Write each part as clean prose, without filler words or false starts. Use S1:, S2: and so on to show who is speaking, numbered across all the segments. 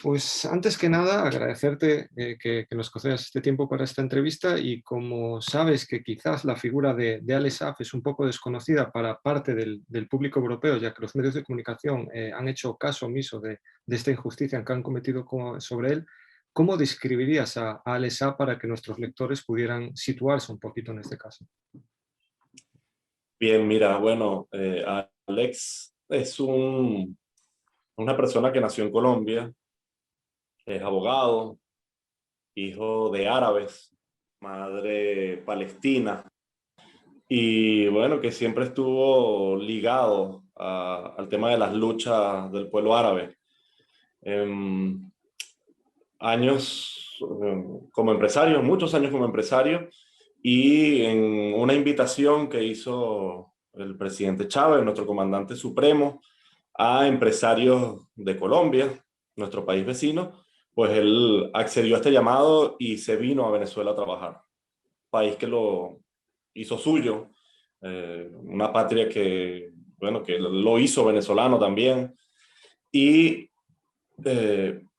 S1: Pues antes que nada, agradecerte que nos concedas este tiempo para esta entrevista y como sabes que quizás la figura de Alex Saab es un poco desconocida para parte del público europeo, ya que los medios de comunicación han hecho caso omiso de esta injusticia que han cometido sobre él, ¿cómo describirías a Alex Saab para que nuestros lectores pudieran situarse un poquito en este caso?
S2: Bien, mira, bueno, Alex es una persona que nació en Colombia, es abogado, hijo de árabes, madre palestina, y bueno, que siempre estuvo ligado al tema de las luchas del pueblo árabe. Em, Años como empresario, muchos años como empresario, y en una invitación que hizo el presidente Chávez, nuestro comandante supremo, a empresarios de Colombia, nuestro país vecino, pues él accedió a este llamado y se vino a Venezuela a trabajar. País que lo hizo suyo, una patria que, bueno, que lo hizo venezolano también. Y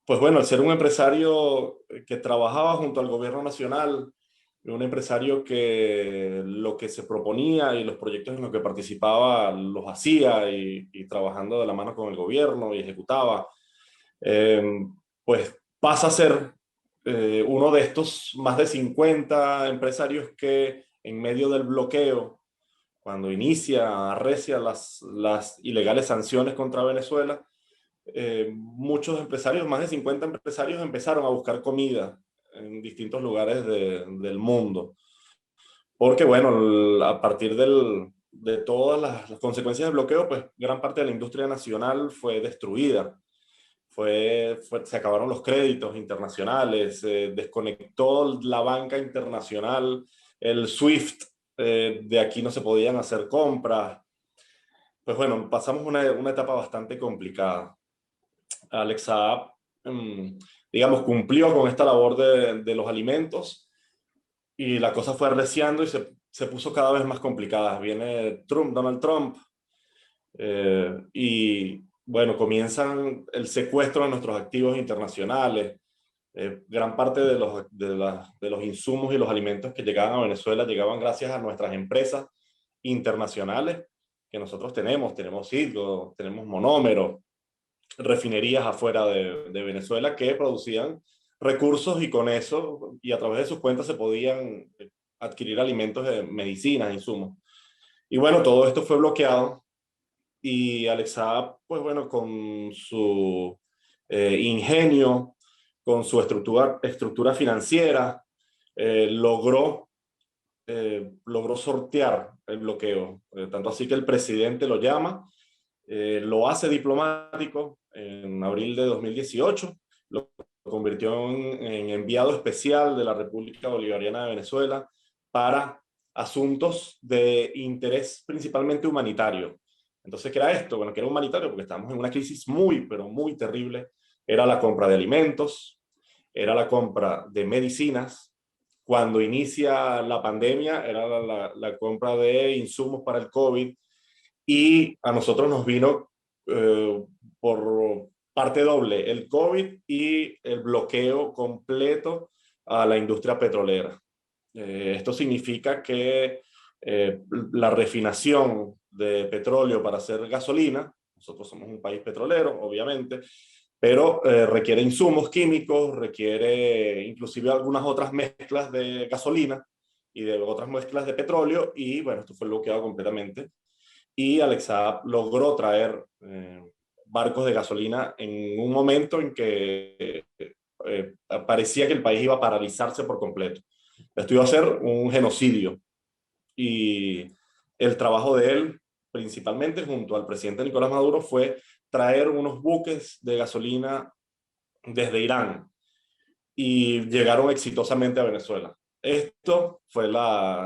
S2: pues bueno, al ser un empresario que trabajaba junto al gobierno nacional, un empresario que lo que se proponía y los proyectos en los que participaba los hacía y trabajando de la mano con el gobierno y ejecutaba, eh, pues pasa a ser uno de estos más de 50 empresarios que en medio del bloqueo, cuando arrecia las ilegales sanciones contra Venezuela, muchos empresarios, más de 50 empresarios, empezaron a buscar comida en distintos lugares del mundo. Porque, bueno, a partir de todas las consecuencias del bloqueo, pues gran parte de la industria nacional fue destruida. Se acabaron los créditos internacionales, se desconectó la banca internacional, el SWIFT, de aquí no se podían hacer compras. Pues bueno, pasamos una etapa bastante complicada. Alex Saab, digamos, cumplió con esta labor de los alimentos y la cosa fue arreciando y se puso cada vez más complicada. Viene Donald Trump, y bueno, comienzan el secuestro de nuestros activos internacionales. Gran parte de los insumos y los alimentos que llegaban a Venezuela llegaban gracias a nuestras empresas internacionales que nosotros tenemos Citgo, tenemos Monómero, refinerías afuera de Venezuela que producían recursos y con eso y a través de sus cuentas se podían adquirir alimentos, medicinas, insumos. Y bueno, todo esto fue bloqueado y Alexa, pues bueno, con su ingenio, con su estructura financiera, logró sortear el bloqueo. Tanto así que el presidente lo llama, lo hace diplomático en abril de 2018, lo convirtió en enviado especial de la República Bolivariana de Venezuela para asuntos de interés principalmente humanitario. Entonces, ¿qué era esto? Bueno, que era humanitario porque estábamos en una crisis muy, pero muy terrible. Era la compra de alimentos, era la compra de medicinas. Cuando inicia la pandemia, era la compra de insumos para el COVID, y a nosotros nos vino por parte doble el COVID y el bloqueo completo a la industria petrolera. Esto significa que la refinación de petróleo para hacer gasolina, nosotros somos un país petrolero, obviamente, pero requiere insumos químicos, requiere inclusive algunas otras mezclas de gasolina y de otras mezclas de petróleo, y bueno, esto fue bloqueado completamente. Y Alexa logró traer barcos de gasolina en un momento en que parecía que el país iba a paralizarse por completo. Esto iba a ser un genocidio. Y el trabajo de él, principalmente junto al presidente Nicolás Maduro, fue traer unos buques de gasolina desde Irán y llegaron exitosamente a Venezuela. Esto fue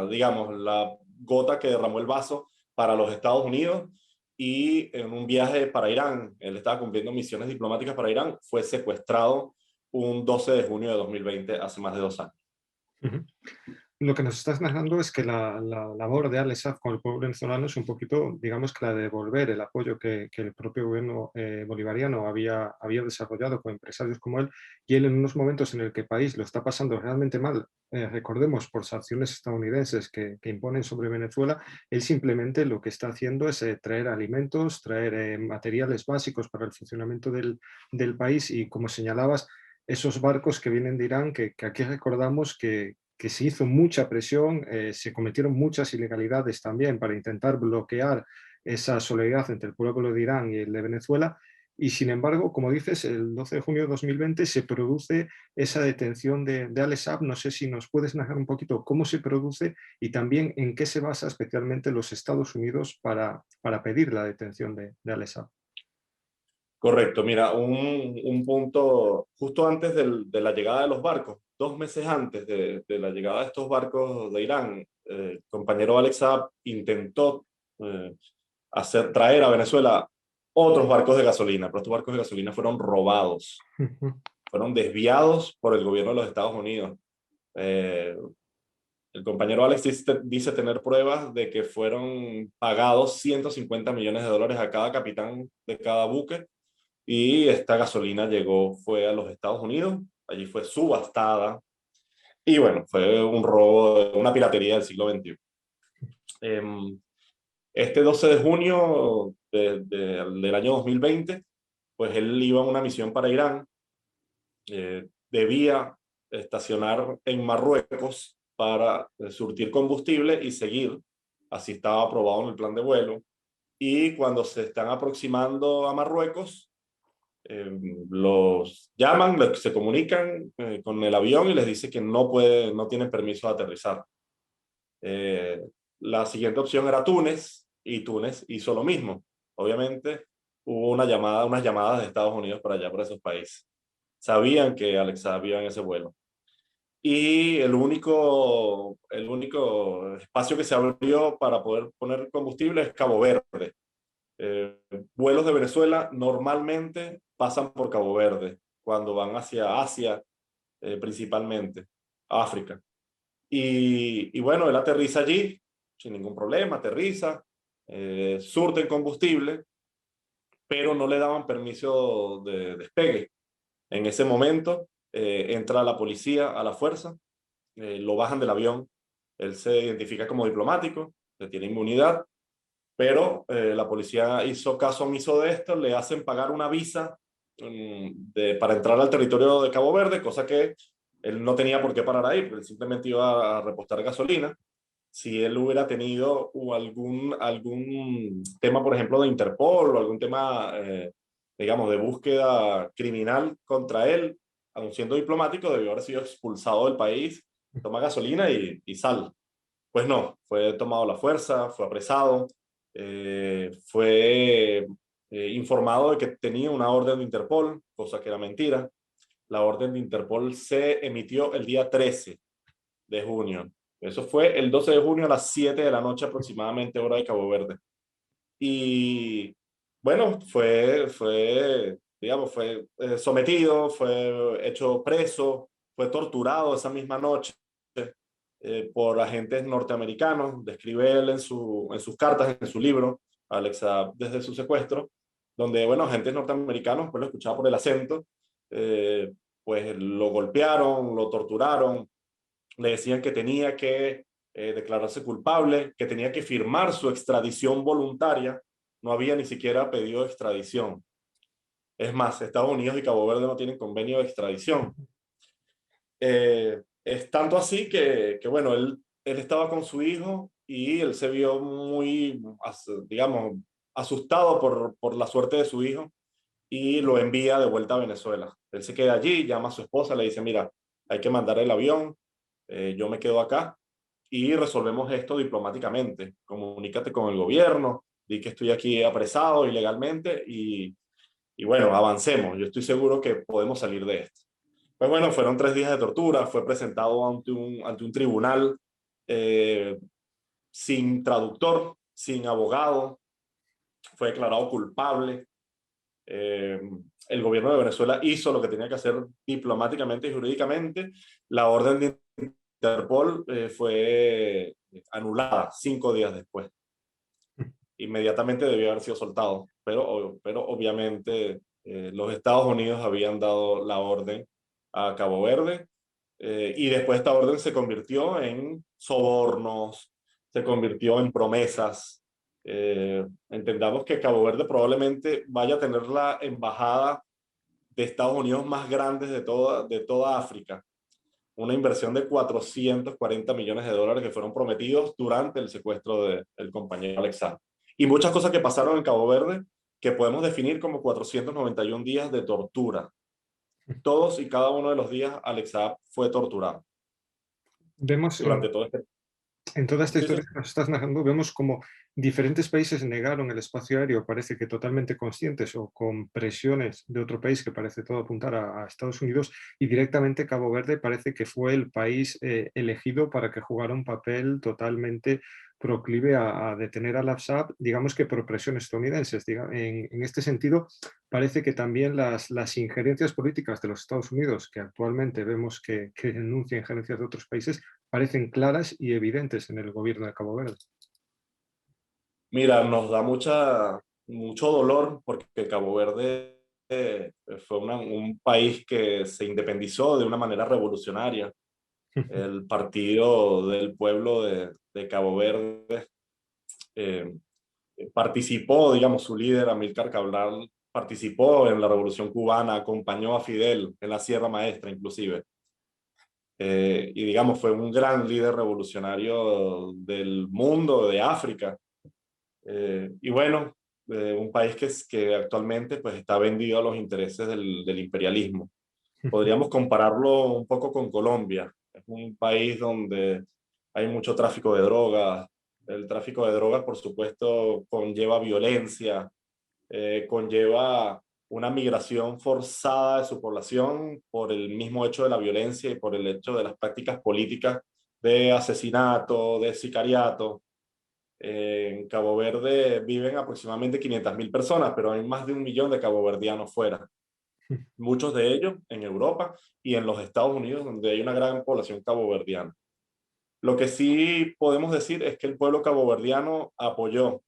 S2: digamos, la gota que derramó el vaso para los Estados Unidos, y en un viaje para Irán, él estaba cumpliendo misiones diplomáticas para Irán, fue secuestrado un 12 de junio de 2020, hace más de 2 años.
S1: Ujú. Lo que nos estás narrando es que la labor de Al-Assad con el pueblo venezolano es un poquito, digamos, que la de devolver el apoyo que el propio gobierno bolivariano había desarrollado con empresarios como él, y él en unos momentos en el que el país lo está pasando realmente mal, recordemos, por sanciones estadounidenses que imponen sobre Venezuela, él simplemente lo que está haciendo es traer alimentos, traer materiales básicos para el funcionamiento del país y, como señalabas, esos barcos que vienen de Irán, que aquí recordamos que se hizo mucha presión, se cometieron muchas ilegalidades también para intentar bloquear esa solidaridad entre el pueblo de Irán y el de Venezuela. Y sin embargo, como dices, el 12 de junio de 2020 se produce esa detención de Ales Saab. No sé si nos puedes narrar un poquito cómo se produce y también en qué se basa especialmente los Estados Unidos para pedir la detención de Ales Saab.
S2: Correcto, mira, un punto justo antes de la llegada de los barcos, 2 meses antes de la llegada de estos barcos de Irán, el compañero Alex Saab intentó eh, traer a Venezuela otros barcos de gasolina, pero estos barcos de gasolina fueron robados, fueron desviados por el gobierno de los Estados Unidos. Eh, el compañero Alex dice tener pruebas de que fueron pagados $150 millones a cada capitán de cada buque y esta gasolina fue a los Estados Unidos, allí fue subastada y bueno, fue un robo, una piratería del siglo XXI. Este 12 de junio del año 2020, pues él iba a una misión para Irán, debía estacionar en Marruecos para surtir combustible y seguir, así estaba aprobado en el plan de vuelo, y cuando se están aproximando a Marruecos, los llaman, se comunican con el avión y les dice que no tienen permiso de aterrizar. Eh, la siguiente opción era Túnez y Túnez hizo lo mismo. Obviamente hubo unas llamadas de Estados Unidos para allá, por esos países. Sabían que Alexa iba en ese vuelo. Y el único espacio que se abrió para poder poner combustible es Cabo Verde. Eh, Vuelos de Venezuela normalmente pasan por Cabo Verde cuando van hacia Asia, principalmente, África. Y bueno, él aterriza allí sin ningún problema, aterriza, surten combustible, pero no le daban permiso de despegue. En ese momento entra la policía a la fuerza, lo bajan del avión, él se identifica como diplomático, tiene inmunidad, pero la policía hizo caso omiso de esto, le hacen pagar una visa para entrar al territorio de Cabo Verde, cosa que él no tenía por qué parar ahí, porque él simplemente iba a repostar gasolina. Si él hubiera tenido algún tema, por ejemplo, de Interpol o algún tema, digamos, de búsqueda criminal contra él, aun siendo diplomático, debió haber sido expulsado del país, toma gasolina y sal. Pues no, fue tomado a la fuerza, fue apresado, fue informado de que tenía una orden de Interpol, cosa que era mentira. La orden de Interpol se emitió el día 13 de junio. Eso fue el 12 de junio a las 7 de la noche aproximadamente, hora de Cabo Verde. Y bueno, digamos, fue sometido, fue hecho preso, fue torturado esa misma noche por agentes norteamericanos. Describe él en sus cartas, en su libro, Alexa, desde su secuestro, donde, bueno, agentes norteamericanos, pues lo escuchaba por el acento, eh, pues lo golpearon, lo torturaron, le decían que tenía que declararse culpable, que tenía que firmar su extradición voluntaria. No había ni siquiera pedido extradición. Es más, Estados Unidos y Cabo Verde no tienen convenio de extradición. Es tanto así que bueno, él estaba con su hijo y él se vio muy, digamos, asustado por la suerte de su hijo y lo envía de vuelta a Venezuela. Él se queda allí, llama a su esposa, le dice, mira, hay que mandar el avión, yo me quedo acá y resolvemos esto diplomáticamente. Comunícate con el gobierno, di que estoy aquí apresado ilegalmente y bueno, avancemos. Yo estoy seguro que podemos salir de esto. Pues bueno, fueron 3 días de tortura, fue presentado ante un tribunal eh, sin traductor, sin abogado, fue declarado culpable. Eh, el gobierno de Venezuela hizo lo que tenía que hacer diplomáticamente y jurídicamente. La orden de Interpol fue anulada 5 días después. Inmediatamente debió haber sido soltado, pero obviamente los Estados Unidos habían dado la orden a Cabo Verde, y después esta orden se convirtió en sobornos, se convirtió en promesas. Entendamos que Cabo Verde probablemente vaya a tener la embajada de Estados Unidos más grande de toda África, una inversión de 440 millones de dólares que fueron prometidos durante el secuestro del compañero Alex Saab. Y muchas cosas que pasaron en Cabo Verde que podemos definir como 491 días de tortura. Todos y cada uno de los días Alex Saab fue torturado
S1: Vemos
S2: durante todo este...
S1: en toda esta
S2: Sí, sí.
S1: historia que nos estás narrando, vemos como diferentes países negaron el espacio aéreo, parece que totalmente conscientes o con presiones de otro país que parece todo apuntar a Estados Unidos, y directamente Cabo Verde parece que fue el país elegido para que jugara un papel totalmente proclive a detener al Saab, digamos que por presiones estadounidenses. En este sentido, parece que también las injerencias políticas de los Estados Unidos, que actualmente vemos que denuncian injerencias de otros países, parecen claras y evidentes en el gobierno de Cabo Verde.
S2: Mira, nos da mucho dolor porque Cabo Verde fue un país que se independizó de una manera revolucionaria. El Partido del Pueblo de Cabo Verde eh, participó, digamos, su líder, Amílcar Cabral, participó en la Revolución Cubana, acompañó a Fidel en la Sierra Maestra, inclusive. Y digamos, fue un gran líder revolucionario del mundo, de África. Y bueno, un país que actualmente pues, está vendido a los intereses del imperialismo. Podríamos compararlo un poco con Colombia. Es un país donde hay mucho tráfico de drogas. El tráfico de drogas, por supuesto, conlleva violencia, conlleva una migración forzada de su población por el mismo hecho de la violencia y por el hecho de las prácticas políticas de asesinato, de sicariato. En Cabo Verde viven aproximadamente 500.000 personas, pero hay más de 1 millón de caboverdianos fuera. Muchos de ellos en Europa y en los Estados Unidos, donde hay una gran población caboverdiana. Lo que sí podemos decir es que el pueblo caboverdiano apoyó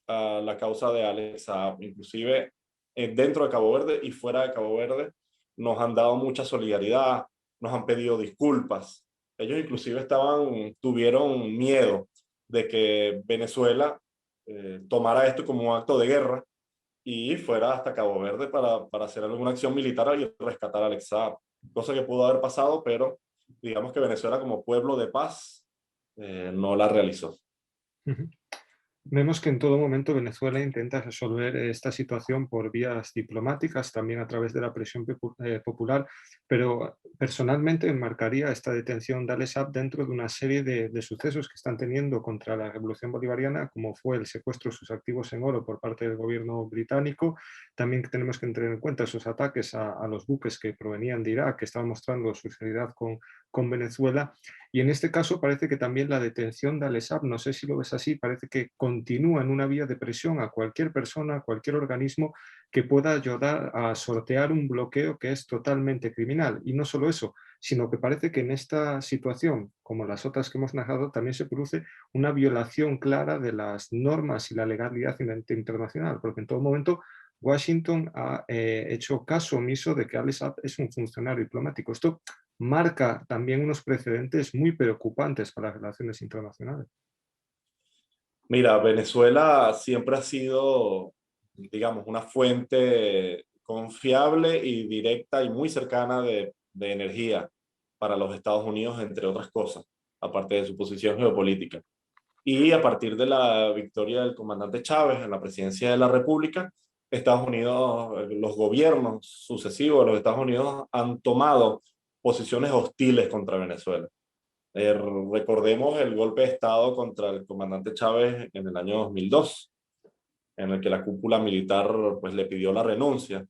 S2: a la causa de Alex Saab, inclusive dentro de Cabo Verde y fuera de Cabo Verde, nos han dado mucha solidaridad, nos han pedido disculpas. Ellos inclusive tuvieron miedo de que Venezuela tomara esto como un acto de guerra y fuera hasta Cabo Verde para hacer alguna acción militar y rescatar a Alex Saab, cosa que pudo haber pasado, pero digamos que Venezuela como pueblo de paz no la realizó.
S1: Vemos que en todo momento Venezuela intenta resolver esta situación por vías diplomáticas, también a través de la presión popular, pero personalmente enmarcaría esta detención de Alex Saab dentro de una serie de sucesos que están teniendo contra la revolución bolivariana, como fue el secuestro de sus activos en oro por parte del gobierno británico. También tenemos que tener en cuenta esos ataques a los buques que provenían de Irak, que estaban mostrando su solidaridad con Venezuela. Y en este caso parece que también la detención de Alex Saab, no sé si lo ves así, parece que continúa en una vía de presión a cualquier persona, a cualquier organismo que pueda ayudar a sortear un bloqueo que es totalmente criminal. Y no solo eso, sino que parece que en esta situación, como las otras que hemos narrado, también se produce una violación clara de las normas y la legalidad internacional, porque en todo momento Washington ha hecho caso omiso de que Alex Saab es un funcionario diplomático. Esto marca también unos precedentes muy preocupantes para las relaciones internacionales.
S2: Mira, Venezuela siempre ha sido, digamos, una fuente confiable y directa y muy cercana de energía para los Estados Unidos, entre otras cosas, aparte de su posición geopolítica. Y a partir de la victoria del comandante Chávez en la presidencia de la República, Estados Unidos, los gobiernos sucesivos de los Estados Unidos han tomado posiciones hostiles contra Venezuela. Recordemos el golpe de Estado contra el comandante Chávez en el año 2002, en el que la cúpula militar pues, le pidió la renuncia,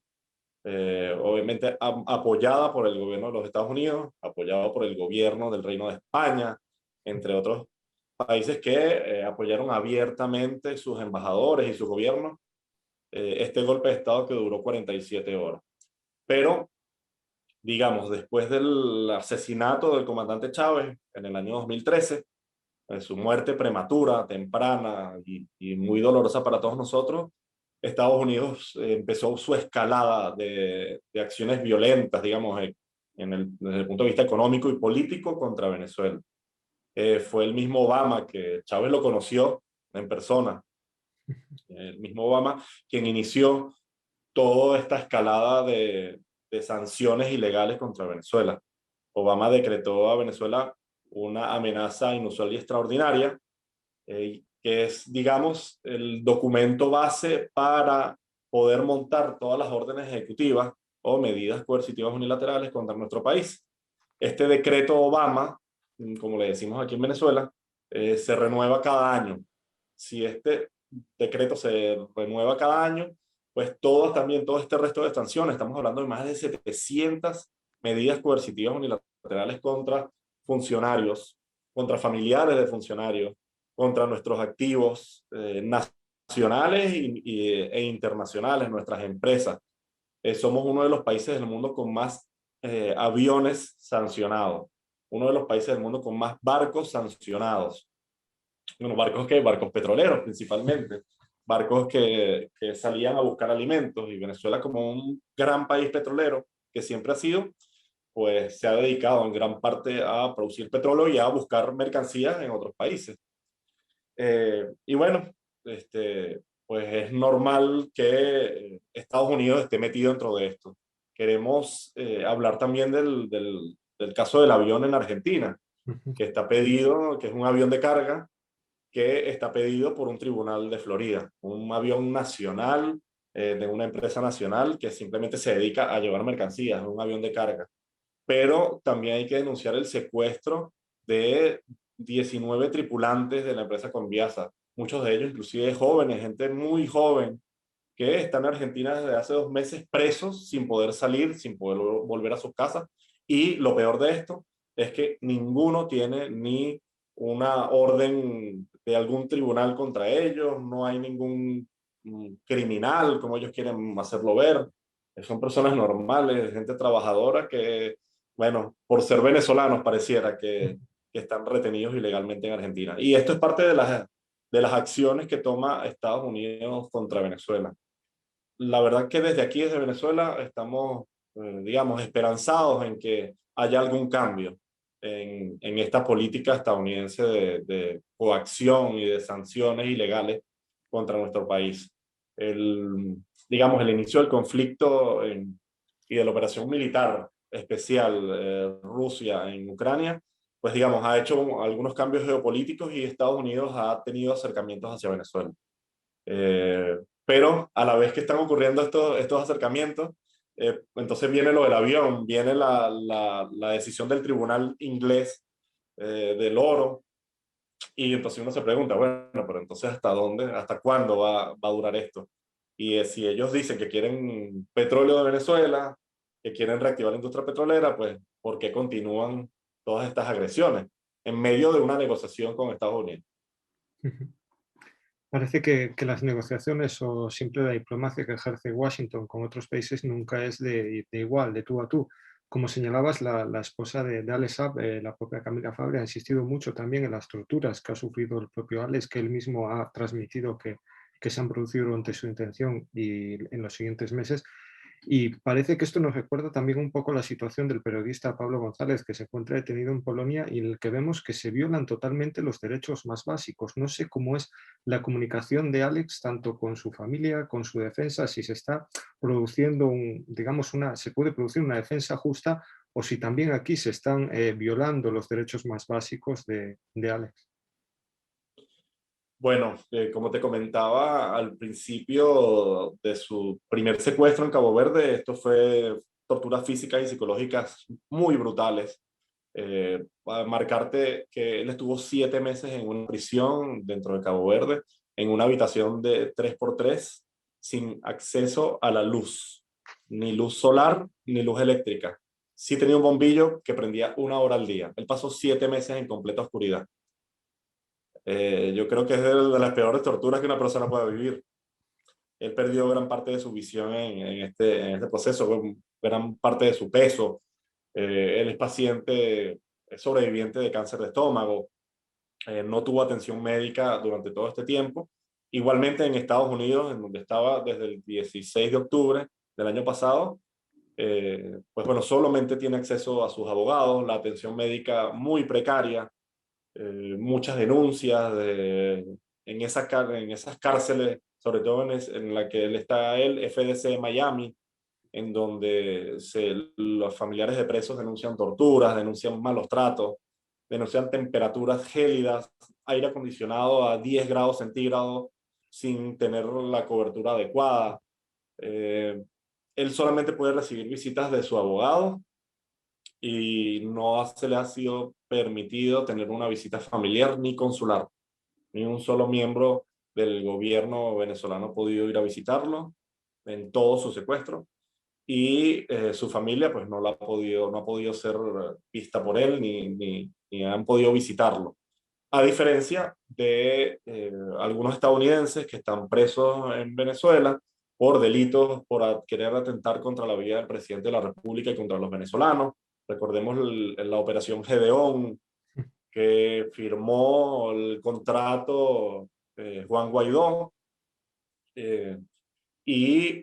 S2: obviamente apoyada por el gobierno de los Estados Unidos, apoyado por el gobierno del Reino de España, entre otros países que apoyaron abiertamente sus embajadores y sus gobiernos este golpe de Estado que duró 47 horas. Pero digamos, después del asesinato del comandante Chávez en el año 2013, su muerte prematura, temprana y muy dolorosa para todos nosotros, Estados Unidos empezó su escalada de acciones violentas, digamos, desde el punto de vista económico y político contra Venezuela. Fue el mismo Obama, que Chávez lo conoció en persona, el mismo Obama quien inició toda esta escalada de sanciones ilegales contra Venezuela. Obama decretó a Venezuela una amenaza inusual y extraordinaria, que es, digamos, el documento base para poder montar todas las órdenes ejecutivas o medidas coercitivas unilaterales contra nuestro país. Este decreto Obama, como le decimos aquí en Venezuela, se renueva cada año. Si este decreto se renueva cada año, pues todo este resto de sanciones, estamos hablando de más de 700 medidas coercitivas unilaterales contra funcionarios, contra familiares de funcionarios, contra nuestros activos nacionales e internacionales, nuestras empresas. Somos uno de los países del mundo con más aviones sancionados, uno de los países del mundo con más barcos sancionados. Bueno, barcos petroleros principalmente, barcos que salían a buscar alimentos, y Venezuela, como un gran país petrolero que siempre ha sido, pues se ha dedicado en gran parte a producir petróleo y a buscar mercancías en otros países. Y bueno, pues es normal que Estados Unidos esté metido dentro de esto. Queremos hablar también del caso del avión en Argentina, que está pedido, que es un avión de carga, que está pedido por un tribunal de Florida, un avión nacional de una empresa nacional que simplemente se dedica a llevar mercancías, un avión de carga. Pero también hay que denunciar el secuestro de 19 tripulantes de la empresa Conviasa, muchos de ellos inclusive jóvenes, gente muy joven, que están en Argentina desde hace 2 meses presos, sin poder salir, sin poder volver a sus casas. Y lo peor de esto es que ninguno tiene ni una orden de algún tribunal contra ellos, no hay ningún criminal, como ellos quieren hacerlo ver. Son personas normales, gente trabajadora que, bueno, por ser venezolanos pareciera que están retenidos ilegalmente en Argentina. Y esto es parte de las acciones que toma Estados Unidos contra Venezuela. La verdad que desde aquí, desde Venezuela, estamos, digamos, esperanzados en que haya algún cambio en esta política estadounidense de coacción y de sanciones ilegales contra nuestro país. Digamos, el inicio del conflicto y de la operación militar especial Rusia en Ucrania, pues digamos, ha hecho algunos cambios geopolíticos y Estados Unidos ha tenido acercamientos hacia Venezuela. Pero a la vez que están ocurriendo estos acercamientos, entonces viene lo del avión, viene la decisión del tribunal inglés del oro, y entonces uno se pregunta, bueno, pero entonces ¿hasta dónde, hasta cuándo va a durar esto? Y si ellos dicen que quieren petróleo de Venezuela, que quieren reactivar la industria petrolera, pues ¿por qué continúan todas estas agresiones en medio de una negociación con Estados Unidos?
S1: Parece que las negociaciones o siempre la diplomacia que ejerce Washington con otros países nunca es de igual, de tú a tú. Como señalabas, la esposa de Alex Saab, la propia Camila Fabre, ha insistido mucho también en las torturas que ha sufrido el propio Alex, que él mismo ha transmitido que se han producido durante su intención y en los siguientes meses. Y parece que esto nos recuerda también un poco la situación del periodista Pablo González, que se encuentra detenido en Polonia y en el que vemos que se violan totalmente los derechos más básicos. No sé cómo es la comunicación de Alex, tanto con su familia, con su defensa, si se está produciendo, digamos, se puede producir una defensa justa o si también aquí se están violando los derechos más básicos de Alex.
S2: Bueno, como te comentaba al principio de su primer secuestro en Cabo Verde, esto fue torturas físicas y psicológicas muy brutales. Para marcarte que él estuvo 7 meses en una prisión dentro de Cabo Verde, en una habitación de 3x3, sin acceso a la luz, ni luz solar, ni luz eléctrica. Sí tenía un bombillo que prendía 1 hora al día. Él pasó 7 meses en completa oscuridad. Yo creo que es de las peores torturas que una persona pueda vivir. Él perdió gran parte de su visión en este proceso, gran parte de su peso, Él es paciente, es sobreviviente de cáncer de estómago, no tuvo atención médica durante todo este tiempo. Igualmente en Estados Unidos, en donde estaba desde el 16 de octubre del año pasado, pues bueno, solamente tiene acceso a sus abogados, la atención médica muy precaria, muchas denuncias en esas cárceles, sobre todo en la que él está, el FDC de Miami, en donde los familiares de presos denuncian torturas, denuncian malos tratos, denuncian temperaturas gélidas, aire acondicionado a 10 grados centígrados sin tener la cobertura adecuada. Eh, Él solamente puede recibir visitas de su abogado y no se le ha sido permitido tener una visita familiar ni consular. Ni un solo miembro del gobierno venezolano ha podido ir a visitarlo en todo su secuestro, y su familia pues no ha podido ser vista por él ni han podido visitarlo. A diferencia de algunos estadounidenses que están presos en Venezuela por delitos, por querer atentar contra la vida del presidente de la República y contra los venezolanos. Recordemos la operación Gedeón, que firmó el contrato Juan Guaidó, eh, y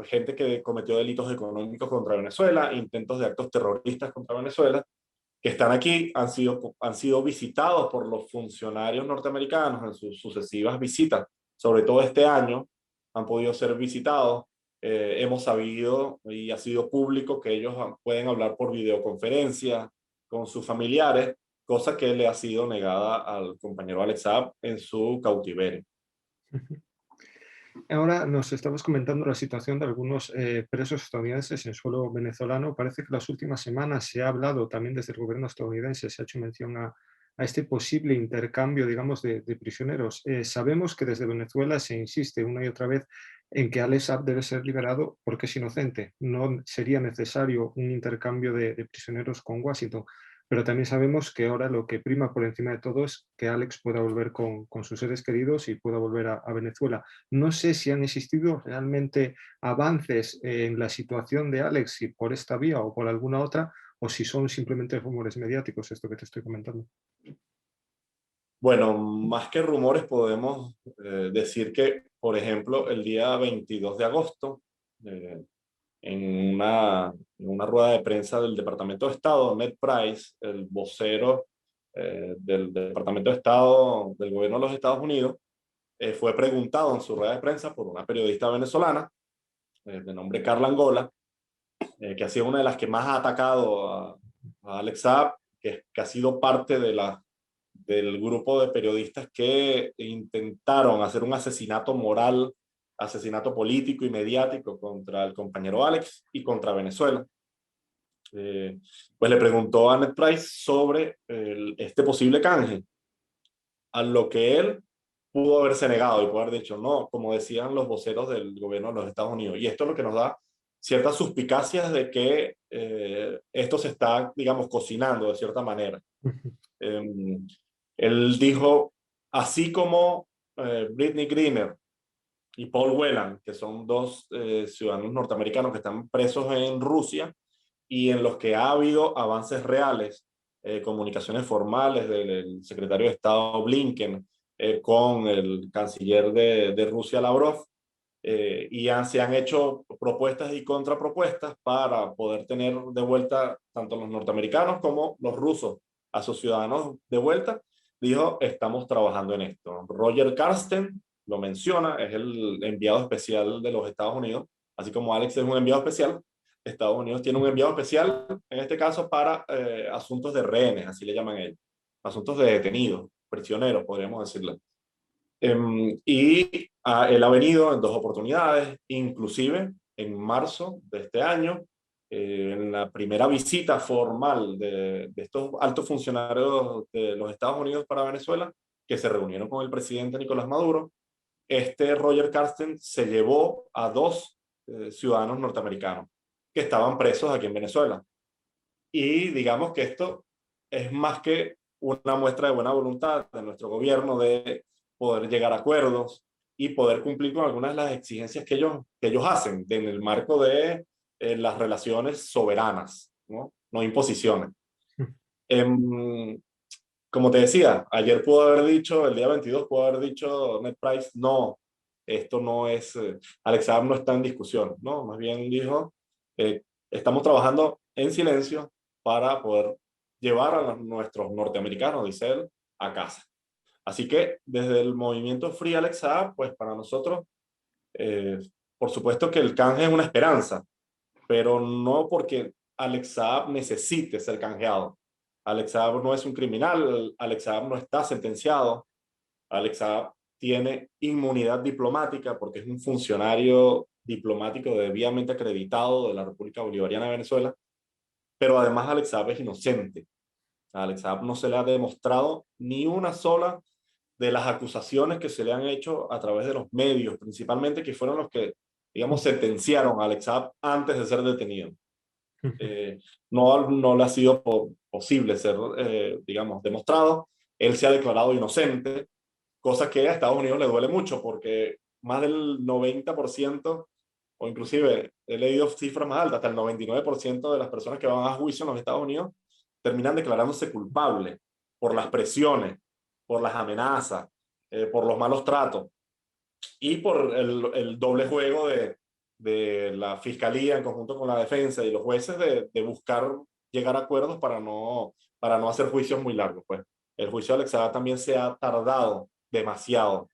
S2: gente que cometió delitos económicos contra Venezuela, intentos de actos terroristas contra Venezuela, que están aquí, han sido visitados por los funcionarios norteamericanos en sus sucesivas visitas, sobre todo este año, han podido ser visitados. Hemos sabido y ha sido público que ellos pueden hablar por videoconferencia con sus familiares, cosa que le ha sido negada al compañero Alex Saab en su cautiverio.
S1: Ahora nos estabas comentando la situación de algunos presos estadounidenses en suelo venezolano. Parece que las últimas semanas se ha hablado también desde el gobierno estadounidense, se ha hecho mención a este posible intercambio, digamos, de prisioneros. Sabemos que desde Venezuela se insiste una y otra vez en que Alex Saab debe ser liberado porque es inocente. No sería necesario un intercambio de prisioneros con Washington. Pero también sabemos que ahora lo que prima por encima de todo es que Alex pueda volver con sus seres queridos y pueda volver a Venezuela. No sé si han existido realmente avances en la situación de Alex, si por esta vía o por alguna otra, o si son simplemente rumores mediáticos, esto que te estoy comentando.
S2: Bueno, más que rumores podemos decir que, por ejemplo, el día 22 de agosto, eh, en una rueda de prensa del Departamento de Estado, Ned Price, el vocero del Departamento de Estado del gobierno de los Estados Unidos, fue preguntado en su rueda de prensa por una periodista venezolana de nombre Carla Angola, que ha sido una de las que más ha atacado a Alex Saab, que ha sido parte del grupo de periodistas que intentaron hacer un asesinato moral, asesinato político y mediático contra el compañero Alex y contra Venezuela. Pues le preguntó a Ned Price sobre este posible canje, a lo que él pudo haberse negado y pudo haber dicho no, como decían los voceros del gobierno de los Estados Unidos. Y esto es lo que nos da ciertas suspicacias de que esto se está, digamos, cocinando de cierta manera. Eh, Él dijo, así como Britney Greener y Paul Whelan, que son dos ciudadanos norteamericanos que están presos en Rusia y en los que ha habido avances reales, comunicaciones formales del secretario de Estado Blinken con el canciller de Rusia, Lavrov, se han hecho propuestas y contrapropuestas para poder tener de vuelta tanto los norteamericanos como los rusos a sus ciudadanos de vuelta. Dijo, estamos trabajando en esto. Roger Carsten lo menciona, es el enviado especial de los Estados Unidos, así como Alex es un enviado especial. Estados Unidos tiene un enviado especial, en este caso para asuntos de rehenes, así le llaman ellos, asuntos de detenidos, prisioneros, podríamos decirlo. Él ha venido en dos oportunidades, inclusive en marzo de este año, en la primera visita formal de estos altos funcionarios de los Estados Unidos para Venezuela, que se reunieron con el presidente Nicolás Maduro. Este Roger Carsten se llevó a dos ciudadanos norteamericanos que estaban presos aquí en Venezuela. Y digamos que esto es más que una muestra de buena voluntad de nuestro gobierno de poder llegar a acuerdos y poder cumplir con algunas de las exigencias que ellos hacen en el marco de las relaciones soberanas ¿no? No imposiciones. Em, Como te decía, ayer pudo haber dicho, el día 22 pudo haber dicho Ned Price, no, esto no es, Alex Saab no está en discusión, ¿no? Más bien dijo, estamos trabajando en silencio para poder llevar a nuestros norteamericanos, dice él, a casa. Así que desde el movimiento Free Alex Saab, pues para nosotros, eh, por supuesto que el canje es una esperanza, pero no porque Alex Saab necesite ser canjeado. Alex Saab no es un criminal, Alex Saab no está sentenciado, Alex Saab tiene inmunidad diplomática porque es un funcionario diplomático debidamente acreditado de la República Bolivariana de Venezuela, pero además Alex Saab es inocente. A Alex Saab no se le ha demostrado ni una sola de las acusaciones que se le han hecho a través de los medios, principalmente que fueron los que, digamos, sentenciaron a Alex Saab antes de ser detenido. No le ha sido posible ser, digamos, demostrado. Él se ha declarado inocente, cosa que a Estados Unidos le duele mucho porque más del 90%, o inclusive he leído cifras más altas, hasta el 99% de las personas que van a juicio en los Estados Unidos terminan declarándose culpables por las presiones, por las amenazas, por los malos tratos y por el doble juego de la fiscalía en conjunto con la defensa y los jueces de buscar llegar a acuerdos para no hacer juicios muy largos. Pues el juicio de Alex Saab también se ha tardado demasiado.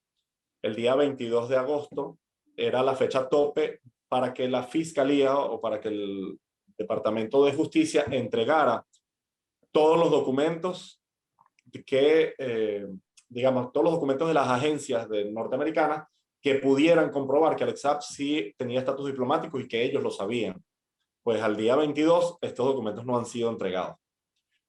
S2: El día 22 de agosto era la fecha tope para que la fiscalía o para que el Departamento de Justicia entregara todos los documentos que, digamos, todos los documentos de las agencias norteamericanas que pudieran comprobar que Alex Saab sí tenía estatus diplomático y que ellos lo sabían. Pues al día 22 estos documentos no han sido entregados.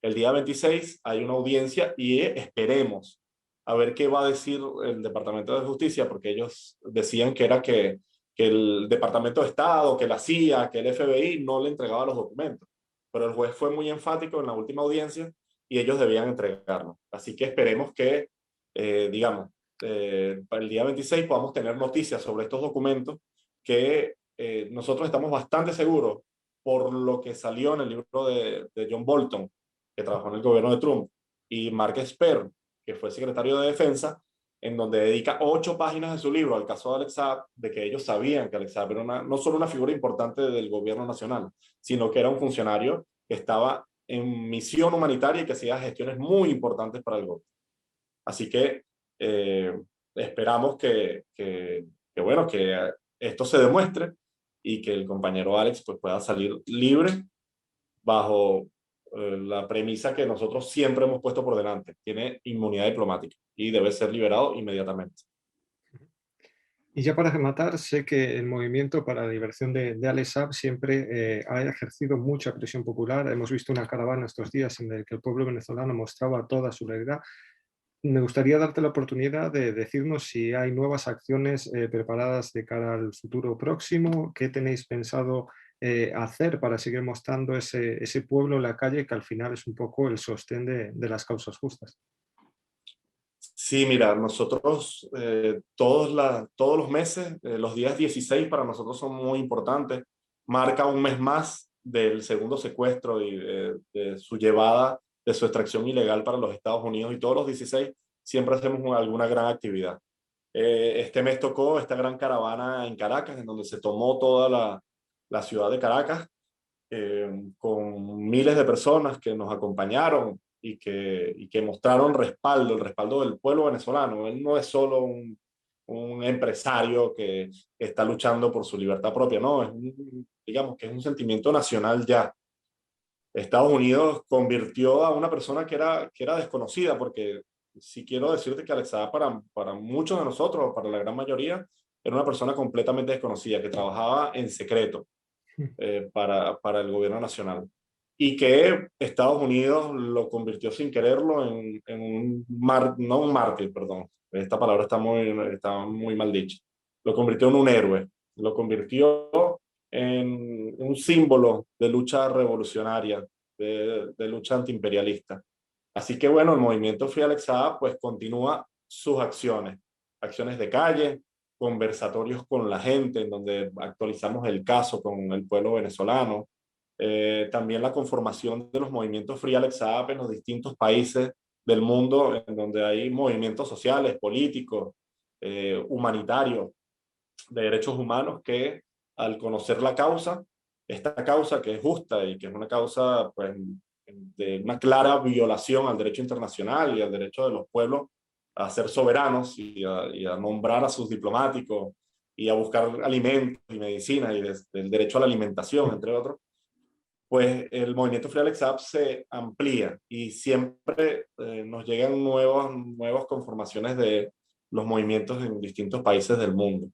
S2: El día 26 hay una audiencia y esperemos a ver qué va a decir el Departamento de Justicia, porque ellos decían que era que el Departamento de Estado, que la CIA, que el FBI no le entregaba los documentos. Pero el juez fue muy enfático en la última audiencia y ellos debían entregarlo. Así que esperemos que, digamos, para el día 26 podamos tener noticias sobre estos documentos que nosotros estamos bastante seguros por lo que salió en el libro de John Bolton, que trabajó en el gobierno de Trump, y Mark Esper, que fue secretario de Defensa, en donde dedica 8 páginas de su libro al caso de Alex Saab, de que ellos sabían que Alex Saab era no solo una figura importante del gobierno nacional, sino que era un funcionario que estaba en misión humanitaria y que hacía gestiones muy importantes para el gobierno. Así que esperamos bueno, que esto se demuestre y que el compañero Alex pues, pueda salir libre bajo la premisa que nosotros siempre hemos puesto por delante. Tiene inmunidad diplomática y debe ser liberado inmediatamente.
S1: Y ya para rematar, sé que el movimiento para la liberación de Alex Saab siempre ha ejercido mucha presión popular. Hemos visto una caravana estos días en la que el pueblo venezolano mostraba toda su solidaridad. Me gustaría darte la oportunidad de decirnos si hay nuevas acciones preparadas de cara al futuro próximo, qué tenéis pensado hacer para seguir mostrando ese pueblo en la calle que al final es un poco el sostén de las causas justas.
S2: Sí, mira, nosotros todos los meses, los días 16 para nosotros son muy importantes. Marca un mes más del segundo secuestro y de su llevada, de su extracción ilegal para los Estados Unidos, y todos los 16 siempre hacemos alguna gran actividad. Este mes tocó esta gran caravana en Caracas, en donde se tomó toda la ciudad de Caracas, con miles de personas que nos acompañaron y que mostraron respaldo, el respaldo del pueblo venezolano. Él no es solo un empresario que está luchando por su libertad propia, no, digamos que es un sentimiento nacional ya. Estados Unidos convirtió a una persona que era desconocida, porque si quiero decirte que Alex Saab para muchos de nosotros, para la gran mayoría, era una persona completamente desconocida, que trabajaba en secreto para el gobierno nacional. Y que Estados Unidos lo convirtió sin quererlo en no un mártir, perdón, esta palabra está muy mal dicha, lo convirtió en un héroe, lo convirtió en un símbolo de lucha revolucionaria, de lucha antiimperialista. Así que bueno, el movimiento Free Alex Saab pues continúa sus acciones, acciones de calle, conversatorios con la gente, en donde actualizamos el caso con el pueblo venezolano, También la conformación de los movimientos Free Alex Saab en los distintos países del mundo, en donde hay movimientos sociales, políticos, humanitarios, de derechos humanos, que al conocer la causa, esta causa que es justa y que es una causa pues, de una clara violación al derecho internacional y al derecho de los pueblos a ser soberanos y a nombrar a sus diplomáticos y a buscar alimentos y medicina y del derecho a la alimentación, entre otros, pues el movimiento Free Alex Saab se amplía y siempre nos llegan nuevas conformaciones de los movimientos en distintos países del mundo.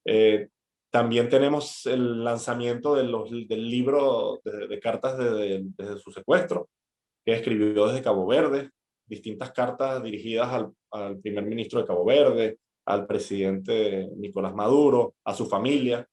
S2: Eh, También tenemos el lanzamiento del libro de cartas desde su secuestro, que escribió desde Cabo Verde, distintas cartas dirigidas al primer ministro de Cabo Verde, al presidente Nicolás Maduro, a su familia,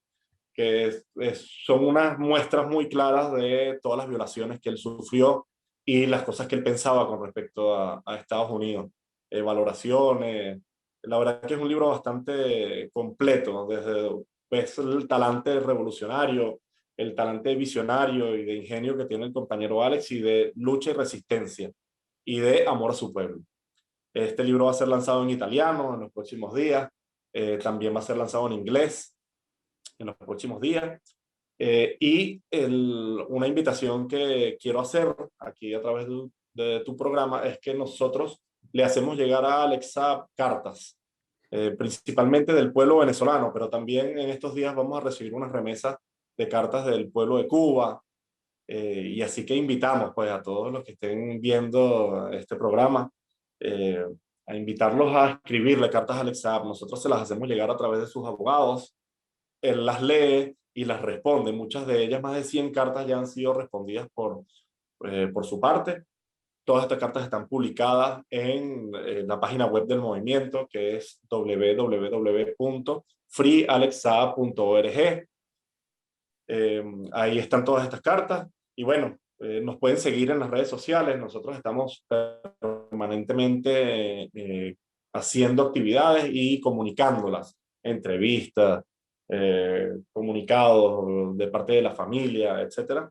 S2: que son unas muestras muy claras de todas las violaciones que él sufrió y las cosas que él pensaba con respecto a Estados Unidos. Valoraciones. La verdad que es un libro bastante completo, desde ves el talante revolucionario, el talante visionario y de ingenio que tiene el compañero Alex, y de lucha y resistencia y de amor a su pueblo. Este libro va a ser lanzado en italiano en los próximos días, también va a ser lanzado en inglés en los próximos días. Una invitación que quiero hacer aquí a través de tu programa es que nosotros le hacemos llegar a Alexa cartas, principalmente del pueblo venezolano, pero también en estos días vamos a recibir unas remesas de cartas del pueblo de Cuba, y así que invitamos pues a todos los que estén viendo este programa, eh, a invitarlos a escribirle cartas a Alexa. Nosotros se las hacemos llegar a través de sus abogados. Él las lee y las responde. Muchas de ellas, más de 100 cartas, ya han sido respondidas por su parte. Todas estas cartas están publicadas en la página web del movimiento, que es www.freealexsaab.org. Ahí están todas estas cartas. Y bueno, nos pueden seguir en las redes sociales. Nosotros estamos permanentemente haciendo actividades y comunicándolas, entrevistas, comunicados de parte de la familia, etcétera,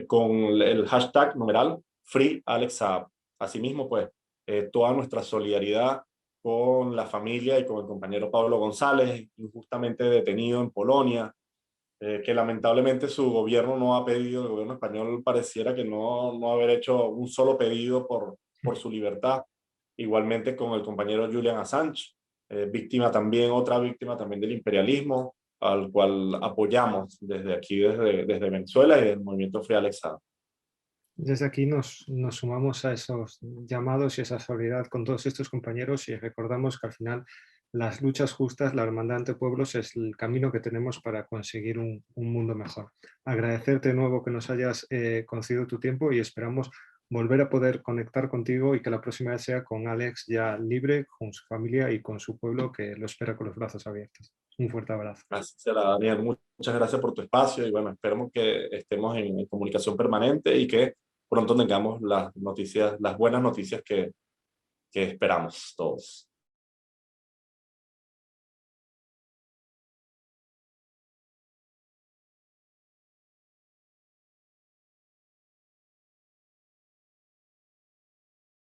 S2: con el hashtag numeral FreeAlexSaab. Asimismo, pues, toda nuestra solidaridad con la familia y con el compañero Pablo González, injustamente detenido en Polonia, que lamentablemente su gobierno no ha pedido, el gobierno español pareciera que no haber hecho un solo pedido por su libertad. Igualmente con el compañero Julian Assange, otra víctima también del imperialismo, al cual apoyamos desde aquí, desde Venezuela y del movimiento Free Alex Saab.
S1: Desde aquí nos sumamos a esos llamados y esa solidaridad con todos estos compañeros y recordamos que al final las luchas justas, la hermandad entre pueblos es el camino que tenemos para conseguir un mundo mejor. Agradecerte de nuevo que nos hayas concedido tu tiempo y esperamos volver a poder conectar contigo y que la próxima vez sea con Alex ya libre, con su familia y con su pueblo que lo espera con los brazos abiertos. Un fuerte abrazo.
S2: Gracias, Daniel. Muchas gracias por tu espacio y bueno, esperemos que estemos en comunicación permanente y que pronto tengamos las buenas noticias que esperamos todos.